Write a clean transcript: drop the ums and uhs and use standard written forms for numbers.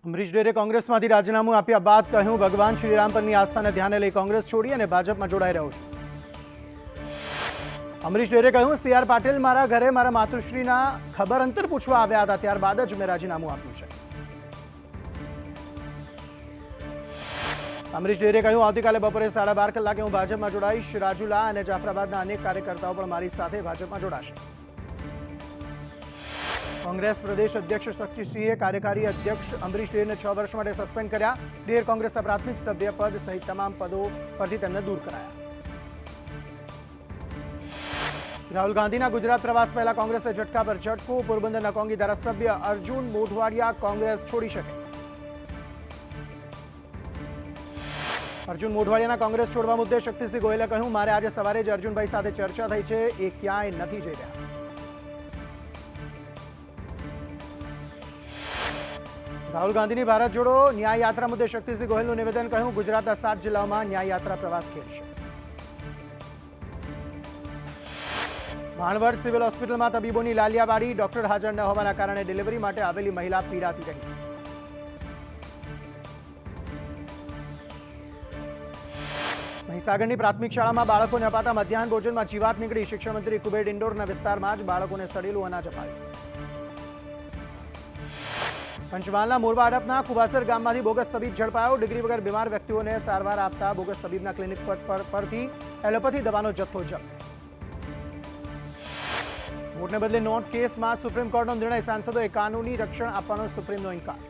અમરીશ ડેરે કોંગ્રેસમાંથી રાજીનામું આપ્યા બાદ કહ્યું, ભગવાન શ્રીરામ પરની આસ્થાને ધ્યાને લઈ કોંગ્રેસ છોડી અને ભાજપમાં જોડાઈ રહ્યો છું. અમરીશ ડેરે કહ્યું, સી.આર. પાટીલ મારા ઘરે મારા માતુશ્રીના ખબર અંતર પૂછવા આવ્યા હતા, ત્યારબાદ જ મેં રાજીનામું આપ્યું છે. અમરીશ ડેરે કહ્યું, આવતીકાલે બપોરે 12:30 કલાકે હું ભાજપમાં જોડાઈશ. રાજુલા અને જાફરાબાદના અનેક કાર્યકર્તાઓ પણ મારી સાથે ભાજપમાં જોડાશે. કોંગ્રેસ પ્રદેશ અધ્યક્ષ શક્તિસિંહે કાર્યકારી અધ્યક્ષ અમરીશ ડેરને 6 વર્ષ માટે સસ્પેન્ડ કર્યા. ડેર કોંગ્રેસના પ્રાથમિક સભ્ય પદ સહિત તમામ પદો પરથી તેમને દૂર કરાયા. રાહુલ ગાંધીના ગુજરાત પ્રવાસ પહેલા કોંગ્રેસે ઝટકા પર ઝટકો. પોરબંદરના કોંગી ધારાસભ્ય અર્જુન મોઢવાડિયા કોંગ્રેસ છોડી શકે. અર્જુન મોઢવાડિયાના કોંગ્રેસ છોડવા મુદ્દે શક્તિસિંહ ગોયલે કહ્યું, મારે આજે સવારે જ અર્જુનભાઈ સાથે ચર્ચા થઈ છે, એ ક્યાંય નથી જઈ રહ્યા. રાહુલ ગાંધીની ભારત જોડો ન્યાય યાત્રા મુદ્દે શક્તિસિંહ ગોહિલનું નિવેદન. કહ્યું, ગુજરાતના 7 જિલ્લાઓમાં ન્યાય યાત્રા પ્રવાસ ખેડશે. ભાણવડ સિવિલ હોસ્પિટલમાં તબીબોની લાલિયાવાડી. ડોક્ટર હાજર ન હોવાના કારણે ડિલિવરી માટે આવેલી મહિલા પીડાતી રહી. મહીસાગરની પ્રાથમિક શાળામાં બાળકોને અપાતા મધ્યાહન ભોજનમાં જીવાત નીકળી. શિક્ષણ મંત્રી કુબેર ડિંડોરના વિસ્તારમાં જ બાળકોને સડેલું અનાજ અપાયું. પંચમહાલના મોરવા હડપના કુવાસર ગામમાંથી બોગસ તબીબ ઝડપાયો. ડિગ્રી વગર બીમાર વ્યક્તિઓને સારવાર આપતા બોગસ તબીબના ક્લિનિક પરથી એલોપેથી દવાનો જથ્થો જપ્ત. વોટને બદલે નોટ કેસમાં સુપ્રીમ કોર્ટનો નિર્ણય. સાંસદોએ કાનૂની રક્ષણ આપવાનો સુપ્રીમનો ઇનકાર.